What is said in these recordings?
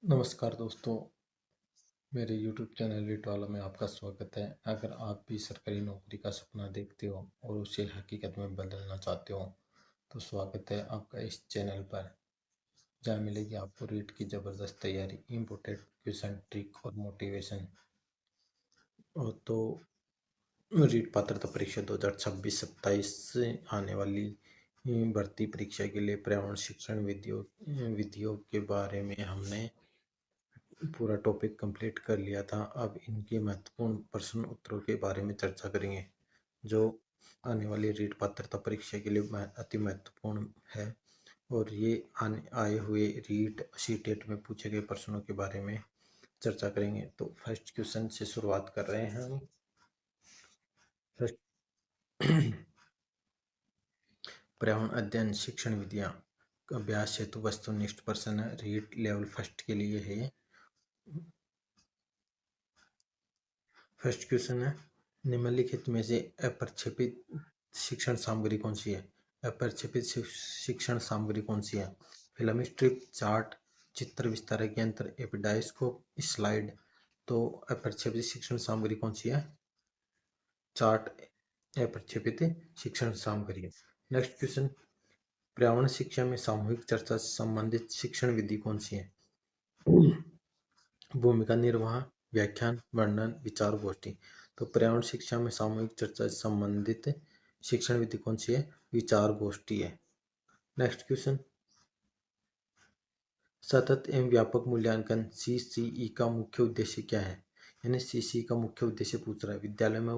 नमस्कार दोस्तों, मेरे YouTube चैनल रीट वाला में आपका स्वागत है। अगर आप भी सरकारी नौकरी का सपना देखते हो और उसे हकीकत में बदलना चाहते हो तो स्वागत है आपका इस चैनल पर, जहाँ मिलेगी आपको रीट की ज़बरदस्त तैयारी, इम्पोर्टेंट क्वेश्चन, ट्रिक और मोटिवेशन। और तो रीट पात्रता परीक्षा 2026-27 से आने वाली भर्ती परीक्षा के लिए पर्यावरण शिक्षण विधियों के बारे में हमने पूरा टॉपिक कंप्लीट कर लिया था। अब इनके महत्वपूर्ण प्रश्न उत्तरों के बारे में चर्चा करेंगे, जो आने वाली रीट पात्रता परीक्षा के लिए अति महत्वपूर्ण है। और ये आए हुए रीट सीटेट में पूछे गए प्रश्नों के बारे में चर्चा करेंगे। तो फर्स्ट क्वेश्चन से शुरुआत कर रहे हैं हम। फर्स्ट, पर्यावरण अध्ययन शिक्षण विधियां अभ्यास हेतु वस्तुनिष्ठ प्रश्न रीट लेवल फर्स्ट के लिए है। फर्स्ट क्वेश्चन है, निम्नलिखित में से अप्रक्षेपित शिक्षण सामग्री कौन सी है? अप्रक्षेपित शिक्षण सामग्री कौन सी है? फिल्म स्ट्रिप, चार्ट, चित्र विस्तारक यंत्र, एपिडाइस्कोप, स्लाइड। तो अप्रक्षेपित शिक्षण सामग्री कौन सी है? चार्ट अप्रक्षेपित शिक्षण सामग्री है। नेक्स्ट क्वेश्चन, पर्यावरण शिक्षा में सामूहिक चर्चा से संबंधित शिक्षण विधि कौन सी है? भूमिका निर्वाह, व्याख्यान, वर्णन, विचार गोष्ठी। तो पर्यावरण शिक्षा में सामूहिक चर्चा से संबंधित शिक्षण विधि कौन सी है? विचार गोष्ठी है। नेक्स्ट क्वेश्चन, सतत एवं व्यापक मूल्यांकन सीसीई का मुख्य उद्देश्य क्या है? यानी सीसीई का मुख्य उद्देश्य पूछ रहा है, विद्यालय में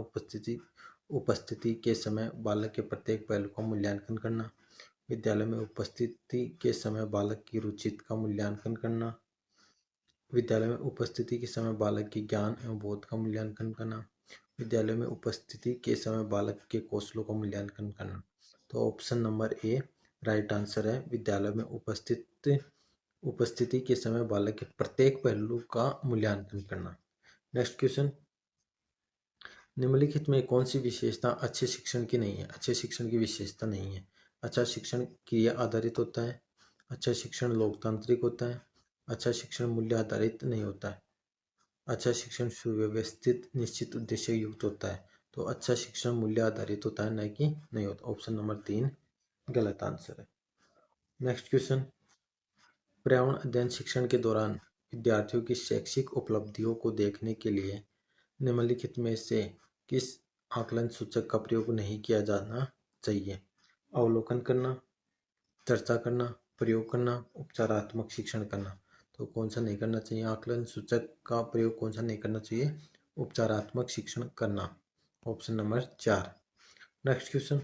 उपस्थिति के समय बालक के प्रत्येक पहलू का मूल्यांकन करना, विद्यालय में उपस्थिति के समय बालक की रुचि का मूल्यांकन करना, विद्यालय में उपस्थिति के समय बालक के ज्ञान एवं बोध का मूल्यांकन करना, विद्यालय में उपस्थिति के समय बालक के कौशलों का मूल्यांकन करना। तो option number A right answer है, विद्यालय में उपस्थिति के समय बालक के प्रत्येक पहलू का मूल्यांकन करना। नेक्स्ट क्वेश्चन, निम्नलिखित में कौन सी विशेषता अच्छे शिक्षण की नहीं है? अच्छे शिक्षण की विशेषता नहीं है। अच्छा शिक्षण क्रिया आधारित होता है, अच्छा शिक्षण लोकतांत्रिक होता है, अच्छा शिक्षण मूल्य आधारित नहीं होता है, अच्छा शिक्षण सुव्यवस्थित निश्चित उद्देश्य युक्त होता है। तो अच्छा शिक्षण मूल्य आधारित होता है, न कि नहीं होता। ऑप्शन नंबर 3 गलत आंसर है। नेक्स्ट क्वेश्चन, पर्यावरण अध्ययन शिक्षण के दौरान विद्यार्थियों की शैक्षिक उपलब्धियों को देखने के लिए निम्नलिखित में से किस आकलन सूचक का प्रयोग नहीं किया जाना चाहिए? अवलोकन करना, चर्चा करना, प्रयोग करना, उपचारात्मक शिक्षण करना। तो कौन सा नहीं करना चाहिए? आकलन सूचक का प्रयोग कौन सा नहीं करना चाहिए? उपचारात्मक शिक्षण करना। Option number 4। नेक्स्ट क्वेश्चन,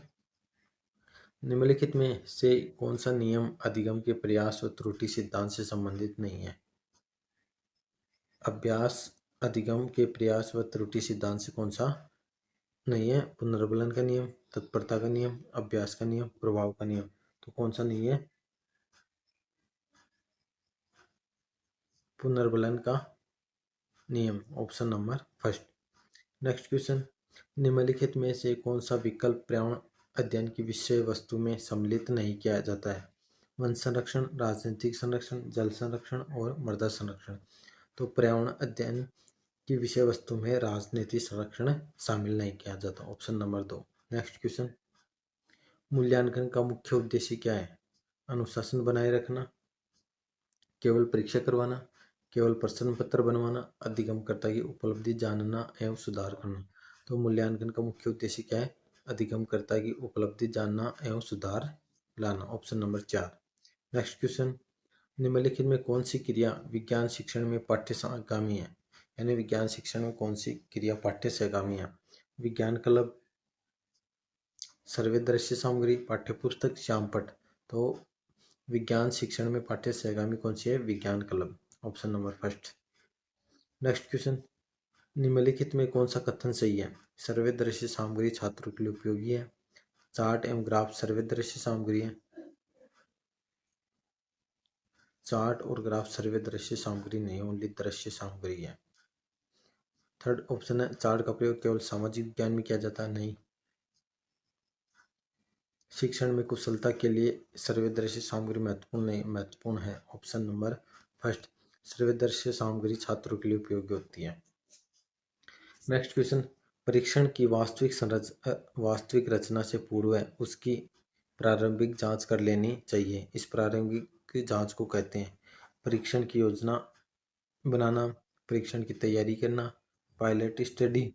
निम्नलिखित में से कौन सा नियम अधिगम के प्रयास व त्रुटि सिद्धांत से संबंधित नहीं है? अभ्यास अधिगम के प्रयास व त्रुटि सिद्धांत से कौन सा नहीं है? पुनर्बलन का नियम, तत्परता का नियम, अभ्यास का नियम, प्रभाव का नियम। तो कौन सा नहीं है? पुनर्बलन का नियम, option number first. Next question, निम्नलिखित में से कौन सा विकल्प पर्यावरण अध्ययन की विषय वस्तु में सम्मिलित नहीं किया जाता है? वन संरक्षण, राजनीतिक संरक्षण, जल संरक्षण और मृदा संरक्षण। तो पर्यावरण अध्ययन की विषय वस्तु में राजनीतिक संरक्षण शामिल नहीं किया जाता। Option number 2। नेक्स्ट क्वेश्चन, मूल्यांकन का मुख्य उद्देश्य क्या है? अनुशासन बनाए रखना, केवल परीक्षा करवाना, केवल प्रश्न पत्र बनवाना, अधिगमकर्ता की उपलब्धि जानना एवं सुधार करना। तो मूल्यांकन का मुख्य उद्देश्य क्या है? अधिगमकर्ता की उपलब्धि जानना एवं सुधार लाना। Option number 4। नेक्स्ट क्वेश्चन, निम्नलिखित में कौन सी क्रिया विज्ञान शिक्षण में पाठ्य सहगामी है? यानी विज्ञान शिक्षण में कौन सी क्रिया पाठ्य सहगामी है? विज्ञान क्लब, सर्वे दृश्य सामग्री, पाठ्यपुस्तक, श्यामपट। तो विज्ञान शिक्षण में पाठ्य सहगामी कौन सी है? विज्ञान club. Option number first. Next question, निम्नलिखित में कौन सा कथन सही है? सर्वे दृश्य सामग्री छात्रों के लिए उपयोगी है, चार्ट एवं ग्राफ सर्वे दृश्य सामग्री है, चार्ट और ग्राफ सर्वे दृश्य सामग्री नहीं, ओनली दृश्य सामग्री है। थर्ड ऑप्शन है, चार्ट का प्रयोग केवल सामाजिक विज्ञान में किया जाता है, नहीं। शिक्षण में कुशलता के लिए सर्वे दृश्य सामग्री महत्वपूर्ण नहीं, महत्वपूर्ण है। Option number first. सर्वदर्शी सामग्री छात्रों के लिए उपयोगी होती है। नेक्स्ट क्वेश्चन, परीक्षण की वास्तविक रचना से पूर्व उसकी प्रारंभिक जांच कर लेनी चाहिए। इस प्रारंभिक जांच को कहते हैं परीक्षण की योजना बनाना, परीक्षण की तैयारी करना, पायलट स्टडी,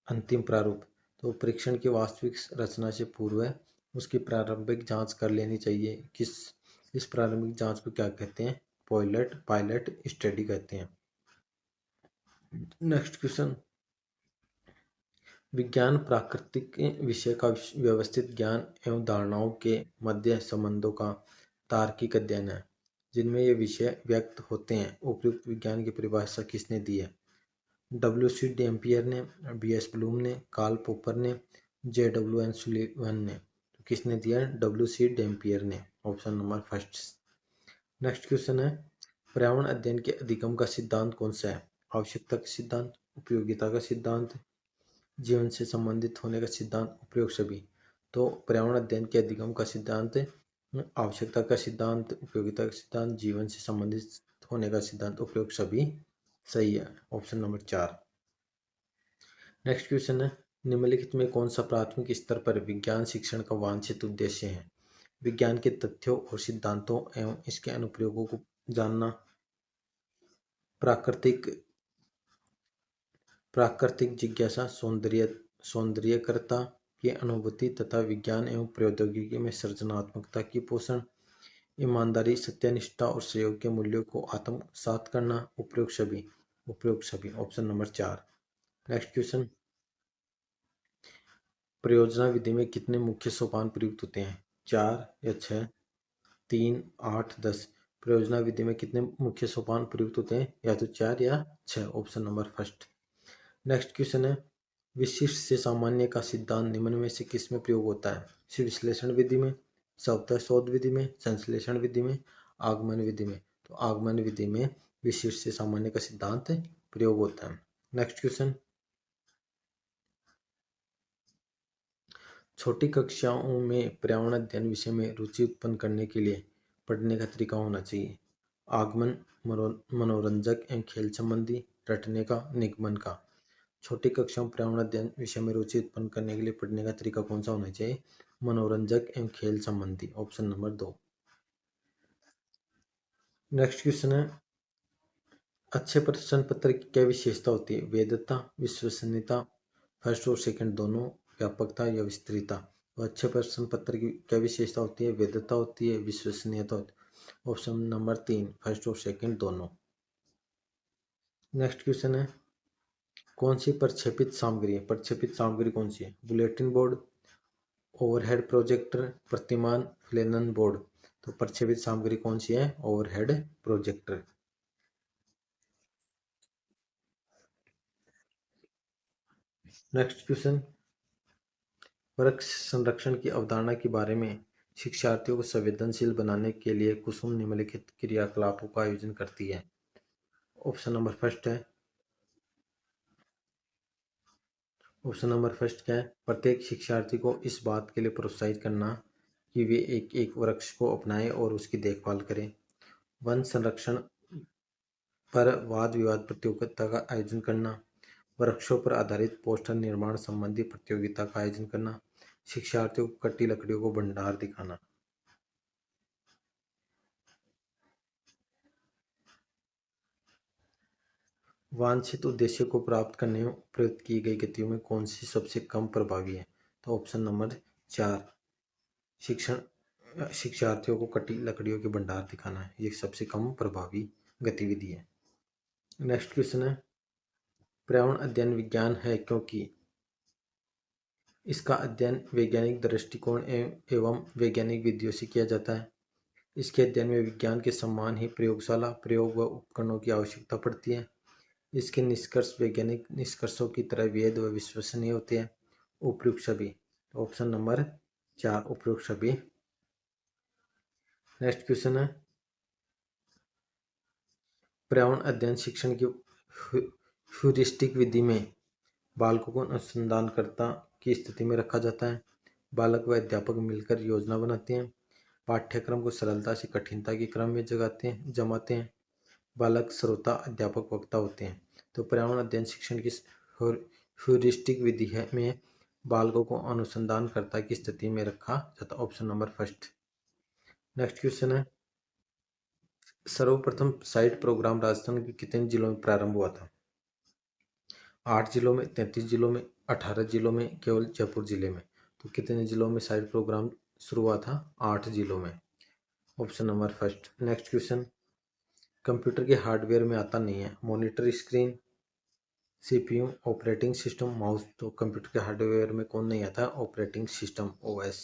अंतिम प्रारूप। तो परीक्षण की वास्तविक रचना से पूर्व उसकी प्रारंभिक जांच कर लेनी चाहिए। इस प्रारंभिक जांच को क्या कहते हैं? पायलट स्टडी कहते हैं। नेक्स्ट क्वेश्चन, विज्ञान प्राकृतिक विषय का व्यवस्थित ज्ञान एवं धारणाओं के मध्य संबंधों का तार्किक अध्ययन है जिनमें ये विषय व्यक्त होते हैं। उपयुक्त विज्ञान की परिभाषा किसने दी है? W.C. डैम्पियर ने, B.S. ब्लूम ने, कार्ल पॉपर ने, J.W.N. सुलिवन ने। तो किसने दिया? W.C. डैम्पियर ने। Option number first. Next question है, पर्यावरण अध्ययन के अधिगम का सिद्धांत कौन सा है? आवश्यकता का सिद्धांत, उपयोगिता का सिद्धांत, जीवन से संबंधित होने का सिद्धांत, उपयोग सभी। तो पर्यावरण अध्ययन के अधिगम का सिद्धांत आवश्यकता का सिद्धांत, उपयोगिता का सिद्धांत, जीवन से संबंधित होने का सिद्धांत, उपयोग सभी सही है। Option number 4। नेक्स्ट क्वेश्चन है, निम्नलिखित में कौन सा प्राथमिक स्तर पर विज्ञान शिक्षण का वांछित उद्देश्य है? विज्ञान के तथ्यों और सिद्धांतों एवं इसके अनुप्रयोगों को जानना, प्राकृतिक जिज्ञासा, सौंदर्यकर्ता की अनुभूति तथा विज्ञान एवं प्रौद्योगिकी में सृजनात्मकता की पोषण, ईमानदारी, सत्यनिष्ठा और सहयोग के मूल्यों को आत्मसात करना, उपयोग सभी। Option number 4। नेक्स्ट क्वेश्चन, परियोजना विधि में कितने मुख्य सोपान प्रयुक्त होते हैं? 4 या 6, 3, 8, 10। परियोजना विधि में कितने मुख्य सोपान प्रयुक्त होते हैं? या तो 4 या 6। Option number first. Next question है, विशिष्ट से सामान्य का सिद्धांत निम्न में से किस में प्रयोग होता है? विश्लेषण विधि में, स्वतः शोध विधि में, संश्लेषण विधि में, आगमन विधि में। तो आगमन विधि में विशिष्ट से सामान्य का सिद्धांत प्रयोग होता है। नेक्स्ट क्वेश्चन, छोटी कक्षाओं में पर्यावरण अध्ययन विषय में रुचि उत्पन्न करने के लिए पढ़ने का तरीका होना चाहिए। आगमन, मनोरंजक एवं खेल संबंधी, रटने का, निगमन का। छोटी कक्षाओं में पर्यावरण अध्ययन विषय में रुचि उत्पन्न करने के लिए पढ़ने का तरीका कौन सा होना चाहिए? मनोरंजक एवं खेल संबंधी। Option number 2। नेक्स्ट क्वेश्चन है, अच्छे प्रश्न पत्र की क्या विशेषता होती है? वैधता, विश्वसनीयता, फर्स्ट और सेकंड दोनों, व्यापकता या विस्तृतता। तो अच्छे प्रश्न पत्र की क्या विशेषता होती है? वैधता होती है, विश्वसनीयता होती है। ऑप्शन नंबर 3, फर्स्ट और सेकंड दोनों। नेक्स्ट क्वेश्चन है, कौन सी प्रक्षेपित सामग्री है? प्रक्षेपित सामग्री कौन सी है? बुलेटिन बोर्ड, ओवरहेड प्रोजेक्टर, प्रतिमान, फ्लेनन बोर्ड। तो प्रक्षेपित सामग्री कौन सी है? Overhead projector. नेक्स्ट क्वेश्चन, वृक्ष संरक्षण की अवधारणा के बारे में शिक्षार्थियों को संवेदनशील बनाने के लिए कुसुम निम्नलिखित क्रियाकलापों का आयोजन करती है। ऑप्शन नंबर फर्स्ट है, ऑप्शन नंबर फर्स्ट क्या है? प्रत्येक शिक्षार्थी को इस बात के लिए प्रोत्साहित करना कि वे एक एक वृक्ष को अपनाएं और उसकी देखभाल करें। वन संरक्षण पर वाद विवाद प्रतियोगिता का आयोजन करना, वृक्षों पर आधारित पोस्टर निर्माण संबंधी प्रतियोगिता का आयोजन करना, शिक्षार्थियों को कटी लकड़ियों को भंडार दिखाना। वांछित उद्देश्य को प्राप्त करने में प्रयुक्त की गई गतियों में कौन सी सबसे कम प्रभावी है? तो ऑप्शन नंबर 4, शिक्षार्थियों को कटी लकड़ियों के भंडार दिखाना है, ये सबसे कम प्रभावी गतिविधि है। नेक्स्ट क्वेश्चन है, पर्यावरण अध्ययन विज्ञान है क्योंकि इसका अध्ययन वैज्ञानिक दृष्टिकोण एवं वैज्ञानिक विधियों से किया जाता है। इसके अध्ययन में विज्ञान के समान ही प्रयोगशाला प्रयोग व उपकरणों की आवश्यकता पड़ती है। इसके निष्कर्ष वैज्ञानिक निष्कर्षों की तरह वैध व विश्वसनीय होते हैं। उपयुक्त सभी। ऑप्शन नंबर 4, उपयुक्त सभी। नेक्स्ट क्वेश्चन है, पर्यावरण अध्ययन शिक्षण की ह्यूरिस्टिक विधि में बालकों को अनुसंधानकर्ता की स्थिति में रखा जाता है। बालक व अध्यापक मिलकर योजना बनाते हैं। पाठ्यक्रम को सरलता से कठिनता के क्रम में जमाते हैं। बालक श्रोता, अध्यापक वक्ता होते हैं। तो पर्यावरण अध्ययन शिक्षण की ह्यूरिस्टिक विधि है में बालकों को अनुसंधानकर्ता की स्थिति में रखा जाता। Option number first. Next question है, सर्वप्रथम साइट प्रोग्राम राजस्थान के कितने जिलों में प्रारंभ हुआ था? 8 जिलों में, 33 जिलों में, 18 जिलों में, केवल जयपुर जिले में? तो कितने जिलों में साइट प्रोग्राम शुरू हुआ था? 8 जिलों में। Option number first. Next question, computer के हार्डवेयर में आता नहीं है monitor screen, CPU, operating system, mouse. तो कंप्यूटर के हार्डवेयर में कौन नहीं आता? Operating system, OS.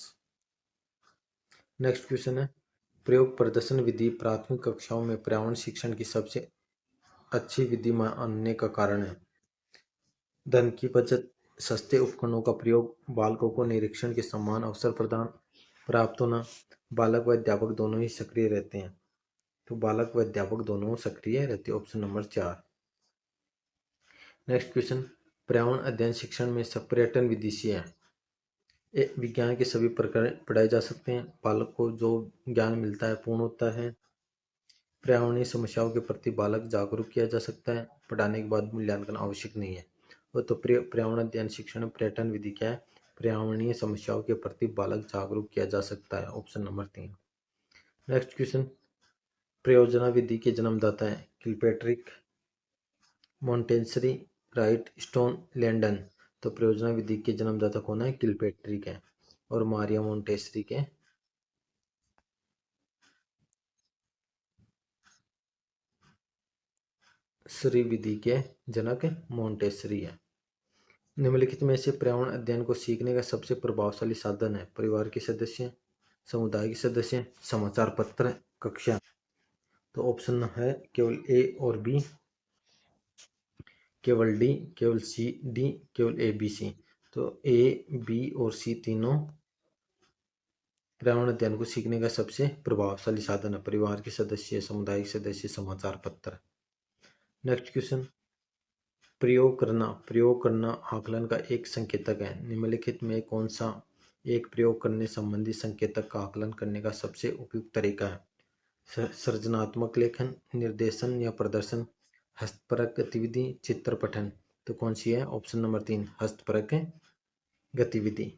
Next question है, प्रयोग प्रदर्शन विधि प्राथमिक कक्षाओं में पर्यावरण शिक्षण की सबसे अच्छी विधि मानने का कारण है? धन की बचत, सस्ते उपकरणों का प्रयोग, बालकों को निरीक्षण के समान अवसर प्रदान प्राप्त होना, बालक व अध्यापक दोनों ही सक्रिय रहते हैं। तो बालक व अध्यापक दोनों सक्रिय रहते हैं। Option number 4। नेक्स्ट क्वेश्चन, पर्यावरण अध्ययन शिक्षण में पर्यटन विधि से है। विज्ञान के सभी प्रकार पढ़ाए जा सकते हैं, बालक को जो ज्ञान मिलता है पूर्ण होता है, पर्यावरणीय समस्याओं के प्रति बालक जागरूक किया जा सकता है, पढ़ाने के बाद मूल्यांकन आवश्यक नहीं है। वो तो पर्यावरण अध्ययन शिक्षण पर्यटन विधि क्या है? पर्यावरणीय समस्याओं के प्रति बालक जागरूक किया जा सकता है। Option number 3। नेक्स्ट क्वेश्चन, प्रयोजना विधि के जन्मदाता है? किलपेट्रिक, मॉन्टेसरी, राइट, स्टोन, लैंडन। तो प्रयोजना विधि के जन्मदाता कौन है? किलपेट्रिक है। और मारिया मॉन्टेसरी के श्री विधि के जनक मॉन्टेसरी है। निम्नलिखित में से पर्यावरण अध्ययन को सीखने का सबसे प्रभावशाली साधन है? परिवार के सदस्य, समुदाय के सदस्य, समाचार पत्र, कक्षा। तो ऑप्शन है केवल ए और बी, केवल डी, केवल सी, डी, केवल ए, बी, सी। तो ए, बी और सी तीनों पर्यावरण अध्ययन को सीखने का सबसे प्रभावशाली साधन है। परिवार के सदस्य, समुदाय के सदस्य, समाचार पत्र। नेक्स्ट क्वेश्चन, प्रयोग करना आकलन का एक संकेतक है। निम्नलिखित में कौन सा एक प्रयोग करने संबंधी संकेतक का आकलन करने का सबसे उपयुक्त तरीका है? सृजनात्मक लेखन, निर्देशन या प्रदर्शन, हस्तपरक गतिविधि, चित्र पठन। तो कौन सी है? ऑप्शन नंबर 3, हस्तपरक गतिविधि।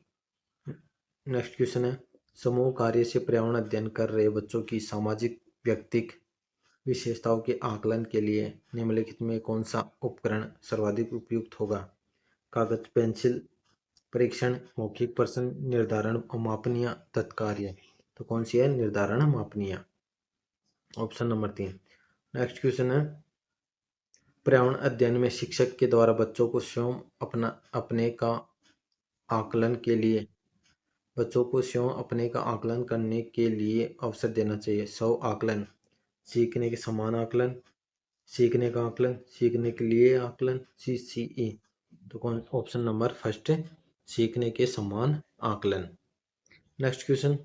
नेक्स्ट क्वेश्चन है, समूह कार्य से पर्यावरण अध्ययन कर रहे बच्चों की सामाजिक व्यक्तिक विशेषताओं के आकलन के लिए निम्नलिखित में कौन सा उपकरण सर्वाधिक उपयुक्त होगा? कागज, पेंसिल, परीक्षण, मौखिक प्रश्न, निर्धारण मापनीय, तत्कार्य। तो कौन सी है? निर्धारण मापनीय, ऑप्शन नंबर 3। नेक्स्ट क्वेश्चन है, पर्यावरण अध्ययन में शिक्षक के द्वारा बच्चों को स्वयं अपने का आकलन के लिए बच्चों को स्वयं अपने का आकलन करने के लिए अवसर देना चाहिए। स्व आकलन, सीखने के समान आकलन, सीखने का आकलन, सीखने के लिए आकलन, CCE। तो कौन? ऑप्शन नंबर फर्स्ट, सीखने के समान आकलन। नेक्स्ट क्वेश्चन,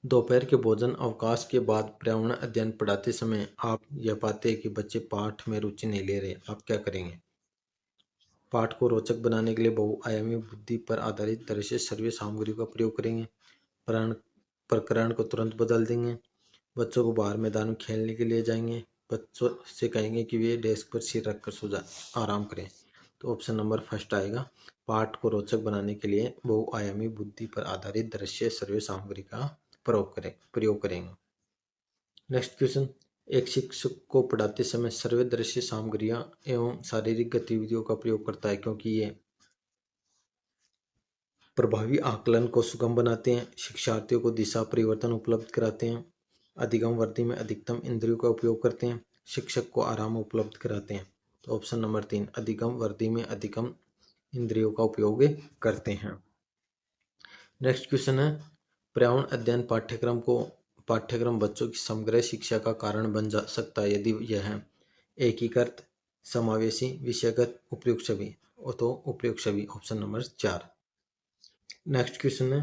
दोपहर के भोजन अवकाश के बाद पर्यावरण अध्ययन पढ़ाते समय आप यह पाते हैं कि बच्चे पाठ में रुचि नहीं ले रहे, आप क्या करेंगे? पाठ को रोचक बनाने के लिए बहुआयामी बुद्धि पर आधारित दृश्य सर्वे सामग्री का प्रयोग करेंगे, प्रकरण को तुरंत बदल देंगे, बच्चों को बाहर मैदान में खेलने के लिए जाएंगे, बच्चों से कहेंगे कि वे डेस्क पर सिर रखकर सो जा आराम करें। तो ऑप्शन नंबर फर्स्ट आएगा, पाठ को रोचक बनाने के लिए बहुआयामी बुद्धि पर आधारित दृश्य सर्वे सामग्री का प्रयोग करेंगे। नेक्स्ट क्वेश्चन, एक शिक्षक को पढ़ाते समय सर्वे दृश्य सामग्रियां एवं शारीरिक गतिविधियों का प्रयोग करता है क्योंकि ये प्रभावी आकलन को सुगम बनाते हैं, शिक्षार्थियों को दिशा परिवर्तन उपलब्ध कराते हैं, अधिगम वर्दी में अधिकतम इंद्रियों का उपयोग करते हैं, शिक्षक को आराम उपलब्ध कराते हैं। तो ऑप्शन नंबर 3, अधिगम वर्दी में अधिकतम इंद्रियों का उपयोग करते हैं। नेक्स्ट क्वेश्चन है, पर्यावरण अध्ययन पाठ्यक्रम बच्चों की समग्र शिक्षा का कारण बन जा सकता है यदि यह है एकीकृत, समावेशी, विषयगत, उपयुक्त सभी। तो उपयुक्त सभी, ऑप्शन नंबर 4। नेक्स्ट क्वेश्चन है,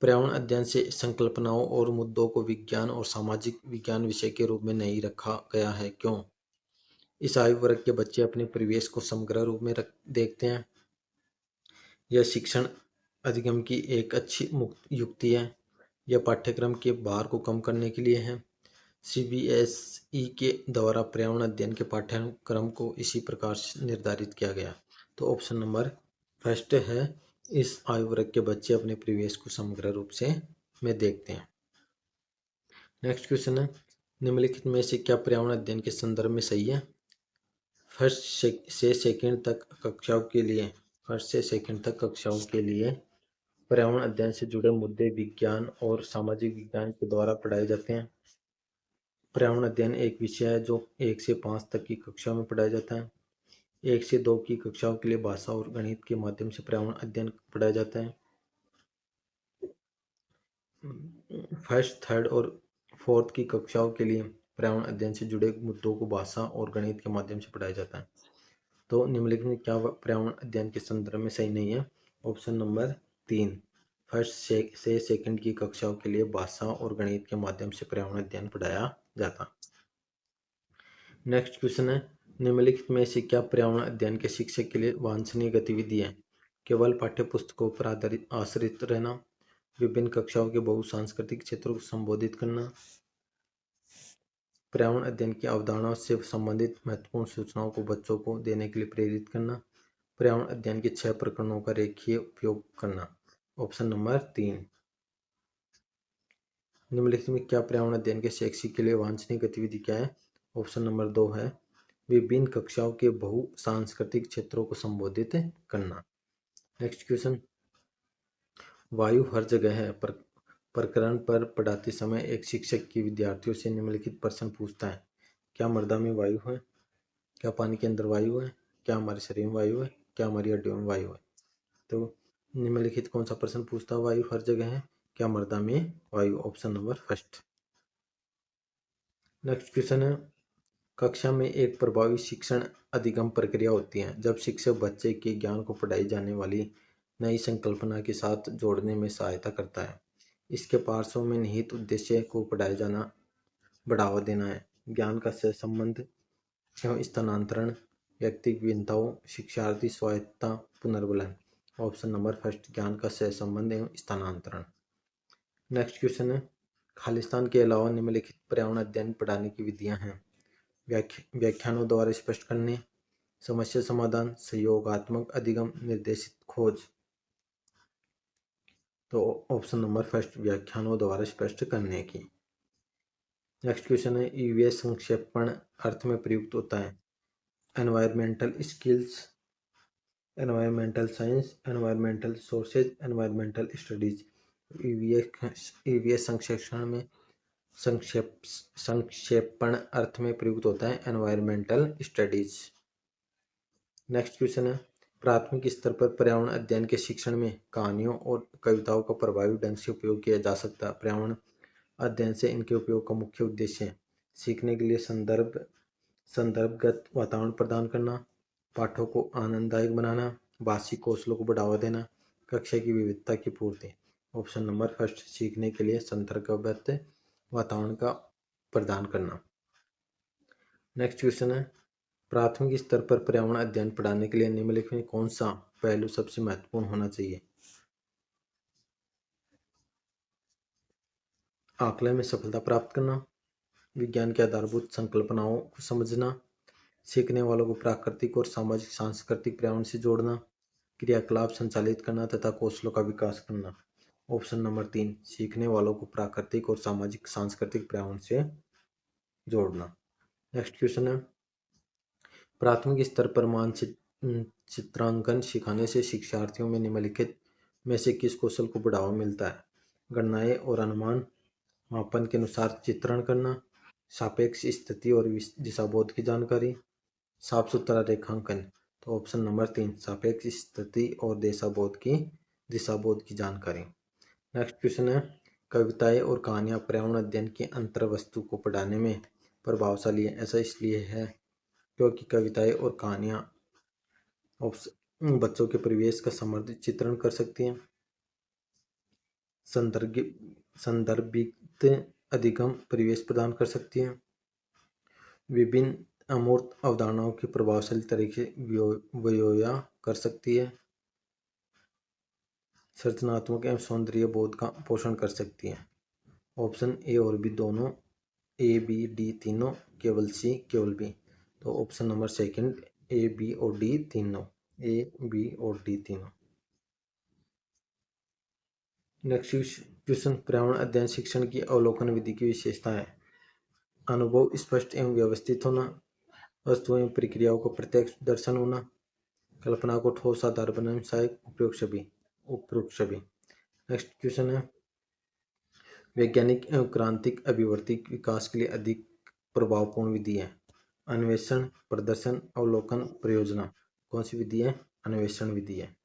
पर्यावरण अध्ययन से संकल्पनाओं और मुद्दों को विज्ञान और सामाजिक विज्ञान विषय के रूप में नहीं रखा गया है, क्यों? इस आयु वर्ग के बच्चे अपने परिवेश को समग्र रूप में देखते हैं। यह शिक्षण अधिगम की एक अच्छी युक्ति है। यह पाठ्यक्रम के भार को कम करने के लिए है। CBSE के द्वारा पर्यावरण अध्ययन के पाठ्यक्रम को इसी प्रकार से निर्धारित किया गया। तो ऑप्शन नंबर फर्स्ट है, इस आयु वर्ग के बच्चे अपने परिवेश को समग्र रूप से में देखते हैं। नेक्स्ट क्वेश्चन है, निम्नलिखित में से क्या पर्यावरण अध्ययन के संदर्भ में सही है? फर्स्ट से सेकंड तक कक्षाओं के लिए पर्यावरण अध्ययन से जुड़े मुद्दे विज्ञान और सामाजिक विज्ञान के द्वारा पढ़ाए जाते हैं। पर्यावरण अध्ययन एक विषय है जो 1 से 5 तक की कक्षाओं में पढ़ाया जाता है। 1 से 2 की कक्षाओं के लिए भाषा और गणित के माध्यम से पर्यावरण अध्ययन पढ़ाया जाता है। फर्स्ट, थर्ड और फोर्थ की कक्षाओं के लिए पर्यावरण अध्ययन से जुड़े मुद्दों को भाषा और गणित के माध्यम से पढ़ाया जाता है। तो निम्नलिखित में क्या पर्यावरण अध्ययन के संदर्भ में सही नहीं है? ऑप्शन नंबर 3, फर्स्ट से सेकंड की कक्षाओं के लिए भाषा और गणित के माध्यम से पर्यावरण अध्ययन पढ़ाया जाता। नेक्स्ट क्वेश्चन है, निम्नलिखित में से क्या पर्यावरण अध्ययन के शिक्षक के लिए वांछनीय गतिविधि है? केवल पाठ्य पुस्तकों पर आश्रित रहना, विभिन्न कक्षाओं के बहुसांस्कृतिक क्षेत्रों को संबोधित करना, पर्यावरण अध्ययन की अवधारणाओं से संबंधित महत्वपूर्ण सूचनाओं को बच्चों को देने के लिए प्रेरित करना, पर्यावरण अध्ययन के 6 प्रकरणों का रेखीय उपयोग करना। Option number 3। निम्नलिखित में क्या पर्यावरण अध्ययन के शैक्षिक के लिए वांछनीय गतिविधि क्या है? ऑप्शन नंबर 2 है, विभिन्न कक्षाओं के बहुसांस्कृतिक क्षेत्रों को संबोधित करना। नेक्स्ट क्वेश्चन, वायु हर जगह है प्रकरण पर पढ़ाते समय एक शिक्षक की विद्यार्थियों से निम्नलिखित प्रश्न पूछता है। क्या मृदा में वायु है? क्या पानी के अंदर वायु है? क्या हमारे शरीर में वायु है? क्या हमारी हड्डियों में वायु है? तो निम्नलिखित कौन सा प्रश्न पूछता है? वायु हर जगह है, क्या मृदा में वायु? Option number first. Next question है, कक्षा में एक प्रभावी शिक्षण अधिगम प्रक्रिया होती है जब शिक्षक बच्चे के ज्ञान को पढ़ाई जाने वाली नई संकल्पना के साथ जोड़ने में सहायता करता है। इसके पार्श्व में निहित उद्देश्य को पढ़ाया जाना बढ़ावा देना है। ज्ञान का सहसंबंध एवं स्थानांतरण, व्यक्तिगत भिन्नताओं, शिक्षार्थी स्वायत्तता, पुनर्बलन। ऑप्शन नंबर फर्स्ट, ज्ञान का सहसंबंध एवं स्थानांतरण। नेक्स्ट क्वेश्चन है, खालिस्तान के अलावा निम्नलिखित पर्यावरण अध्ययन पढ़ाने की विधियां हैं। व्याख्यानों द्वारा स्पष्ट करने, समस्या समाधान, सहयोगात्मक अधिगम, निर्देशित खोज। तो ऑप्शन नंबर फर्स्ट, व्याख्यानों द्वारा स्पष्ट करने की। नेक्स्ट क्वेश्चन है, ईवीएस संक्षेपण अर्थ में प्रयुक्त होता है। Environmental skills, environmental science, environmental sources, environmental studies. EVS संक्षेपण में संक्षेपण अर्थ में प्रयुक्त होता है एनवायरमेंटल स्टडीज। नेक्स्ट क्वेश्चन है, प्राथमिक स्तर पर पर्यावरण अध्ययन के शिक्षण में कहानियों और कविताओं का प्रभावी ढंग से उपयोग किया जा सकता है। पर्यावरण अध्ययन से इनके उपयोग का मुख्य उद्देश्य है सीखने के लिए संदर्भगत वातावरण प्रदान करना, पाठों को आनंददायक बनाना, भाषिक कौशलों को बढ़ावा देना, कक्षा की विविधता की पूर्ति। ऑप्शन नंबर फर्स्ट, सीखने के लिए संदर्भगत वातावरण का प्रदान करना। नेक्स्ट क्वेश्चन है, प्राथमिक स्तर पर पर्यावरण अध्ययन पढ़ाने के लिए निम्नलिखित में कौन सा पहलू सबसे महत्वपूर्ण होना चाहिए? आकलन में सफलता प्राप्त करना, विज्ञान की आधारभूत संकल्पनाओं को समझना, सीखने वालों को प्राकृतिक और सामाजिक सांस्कृतिक पर्यावरण से जोड़ना, क्रियाकलाप संचालित करना तथा कौशलों का विकास करना। ऑप्शन नंबर 3, सीखने वालों को प्राकृतिक और सामाजिक सांस्कृतिक पर्यावरण से जोड़ना। नेक्स्ट क्वेश्चन है, प्राथमिक स्तर पर चित्रांकन सिखाने से शिक्षार्थियों में निम्नलिखित में से किस कौशल को बढ़ावा मिलता है? गणनाएं और अनुमान, मापन के अनुसार चित्रण करना, सापेक्ष स्थिति और दिशाबोध की जानकारी, साफ सुथरा रेखांकन। तो ऑप्शन नंबर 3, सापेक्ष स्थिति और दिशाबोध की जानकारी। नेक्स्ट क्वेश्चन है, कविताएं और कहानियां पर्यावरण अध्ययन की अंतर्वस्तु को पढ़ाने में प्रभावशाली है। ऐसा इसलिए है क्योंकि कविताएं और कहानियां बच्चों के परिवेश का समृद्ध चित्रण कर सकती हैं, संदर्भित अधिगम परिवेश प्रदान कर सकती हैं, विभिन्न अमूर्त अवधारणाओं की प्रभावशाली तरीके व्योया कर सकती है, सृजनात्मक एवं सौंदर्य बोध का पोषण कर सकती है। ऑप्शन ए और बी दोनों ए बी डी तीनों, केवल सी केवल बी। तो option number second A B और डी तीनों, ए बी और डी तीनों। नेक्स्ट क्वेश्चन, पर्यावरण अध्ययन शिक्षण की अवलोकन विधि की विशेषता है। अनुभव स्पष्ट एवं व्यवस्थित होना, वस्तुओं एवं प्रक्रियाओं को प्रत्यक्ष दर्शन होना, कल्पना को ठोस आधार बनाने में सहायक, उपयुक्त सभी। नेक्स्ट क्वेश्चन है, वैज्ञानिक एवं क्रांतिक अभिवर्ती विकास के लिए अधिक प्रभावपूर्ण विधि है। अन्वेषण, प्रदर्शन, अवलोकन, प्रयोजना। कौन सी विधि है? अन्वेषण विधि है।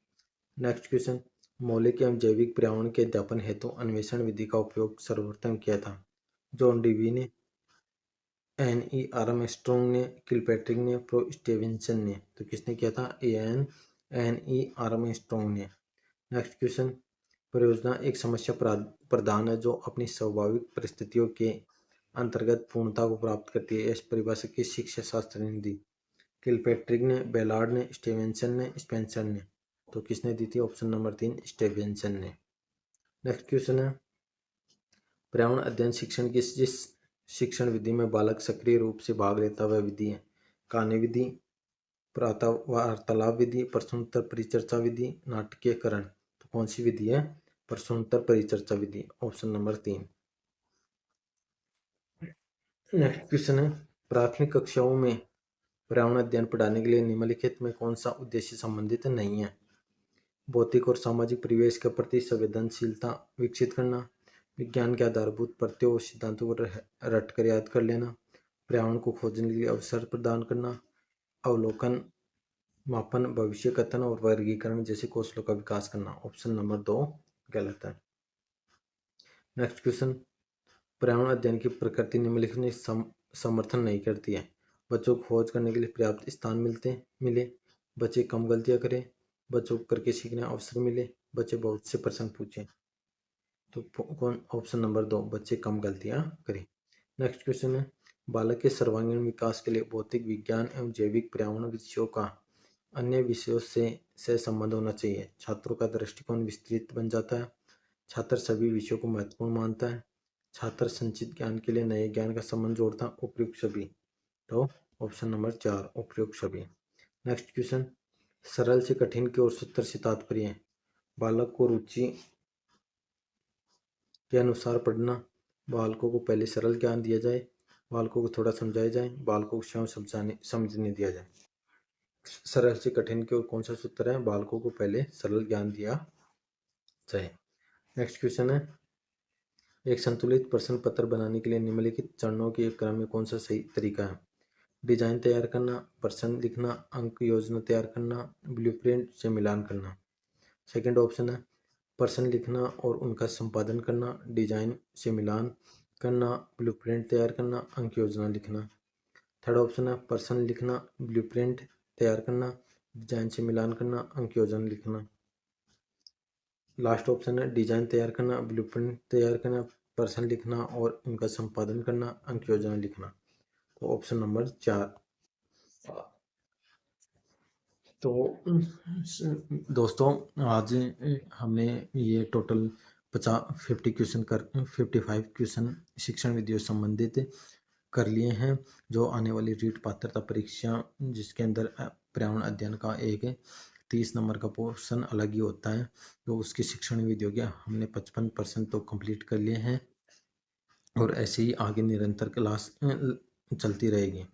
नेक्स्ट क्वेश्चन, मौलिक एवं जैविक पर्यावरण के अध्यापन हेतु अन्वेषण विधि का उपयोग सर्वप्रथम किया था। जॉन डीवी ने, N.E. आर्मस्ट्रॉन्ग ने, किलपैट्रिक ने, प्रो स्टीवेंसन ने। तो किसने किया था? N.E. आर्मस्ट्रॉन्ग ने। नेक्स्ट क्वेश्चन, परियोजना एक समस्या प्रधान है जो अपनी स्वाभाविक परिस्थितियों के अंतर्गत पूर्णता को प्राप्त करती है। इस परिभाषा की शिक्षा शास्त्र ने दी। किलपैट्रिक ने, बेलार्ड ने, स्टीवेंसन ने, स्पेंसर ने। तो किसने दी थी? ऑप्शन नंबर 3 स्टीवेंसन ने। नेक्स्ट क्वेश्चन है, पर्यावरण अध्ययन शिक्षण की जिस शिक्षण विधि में बालक सक्रिय रूप से भाग लेता वह विधि है। कहानी विधि, प्रातः वार्तालाप विधि, प्रश्नोत्तर परिचर्चा विधि, नाटकीयकरण। तो कौन सी विधि है? प्रश्नोत्तर परिचर्चा विधि, ऑप्शन नंबर 3। नेक्स्ट क्वेश्चन है, प्राथमिक कक्षाओं में पर्यावरण अध्ययन पढ़ाने के लिए निम्नलिखित में कौन सा उद्देश्य संबंधित नहीं है? भौतिक और सामाजिक परिवेश के प्रति संवेदनशीलता विकसित करना, विज्ञान के आधारभूत तथ्यों और सिद्धांतों को रट कर याद कर लेना, पर्यावरण को खोजने के लिए अवसर प्रदान करना, अवलोकन, मापन, भविष्य कथन और वर्गीकरण जैसे कौशलों का विकास करना। ऑप्शन नंबर 2 गलत है। नेक्स्ट क्वेश्चन, पर्यावरण अध्ययन की प्रकृति निम्नलिखित में समर्थन नहीं करती है। बच्चों को खोज करने के लिए पर्याप्त स्थान मिले, बच्चे कम गलतियां करें, बच्चों को करके सीखने अवसर मिले, बच्चे बहुत से प्रश्न पूछें। तो कौन? ऑप्शन नंबर 2, बच्चे कम गलतियां करें। नेक्स्ट क्वेश्चन है, बालक के सर्वांगीण विकास के लिए भौतिक विज्ञान एवं जैविक पर्यावरण विषयों का अन्य विषयों से संबंध होना चाहिए। छात्रों का दृष्टिकोण विस्तृत बन जाता है, छात्र सभी विषयों को महत्वपूर्ण मानता है, छात्र संचित ज्ञान के लिए नए ज्ञान का संबंध जोड़ता, उपयुक्त सभी। तो ऑप्शन नंबर 4 उपयुक्त सभी। नेक्स्ट क्वेश्चन, सरल से कठिन की ओर सूत्र से तात्पर्य है। बालक को रुचि के अनुसार पढ़ना, बालकों को पहले सरल ज्ञान दिया जाए, बालकों को थोड़ा समझाया जाए, बालकों को स्वयं समझने दिया जाए। सरल से कठिन की ओर कौन सा सूत्र है? बालकों को पहले सरल ज्ञान दिया जाए। नेक्स्ट क्वेश्चन है, एक संतुलित प्रश्न पत्र बनाने के लिए निम्नलिखित चरणों के क्रम में कौन सा सही तरीका है? डिजाइन तैयार करना, प्रश्न लिखना, अंक योजना तैयार करना, ब्लूप्रिंट से मिलान करना। सेकंड ऑप्शन है, प्रश्न लिखना और उनका संपादन करना, डिजाइन से मिलान करना, ब्लूप्रिंट तैयार करना, अंक योजना लिखना। थर्ड ऑप्शन है, प्रश्न लिखना, ब्लूप्रिंट तैयार करना, डिजाइन से मिलान करना, अंक योजना लिखना। लास्ट ऑप्शन है, डिजाइन तैयार करना, ब्लूप्रिंट तैयार करना, प्रश्न लिखना और उनका संपादन करना, अंक योजना लिखना। तो ऑप्शन नंबर 4। तो दोस्तों आज हमने ये टोटल 55 क्वेश्चन शिक्षण विधियों संबंधित कर लिए हैं, जो आने वाली रीट पात्रता परीक्षा जिसके अंदर पर्यावरण अध्ययन का एक 30 नंबर का पोर्शन अलग ही होता है, तो उसकी शिक्षण विधियों के हमने 55% तो कंप्लीट कर लिए हैं और ऐसे ही आगे निरंतर क्लास चलती रहेगी।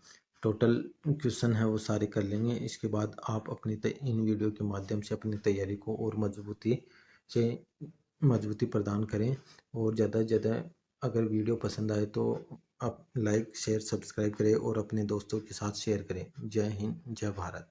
टोटल क्वेश्चन है वो सारे कर लेंगे। इसके बाद आप अपनी इन वीडियो के माध्यम से अपनी तैयारी को और मजबूती प्रदान करें और ज़्यादा से ज़्यादा अगर वीडियो पसंद आए तो आप लाइक शेयर सब्सक्राइब करें और अपने दोस्तों के साथ शेयर करें। जय हिंद, जय भारत।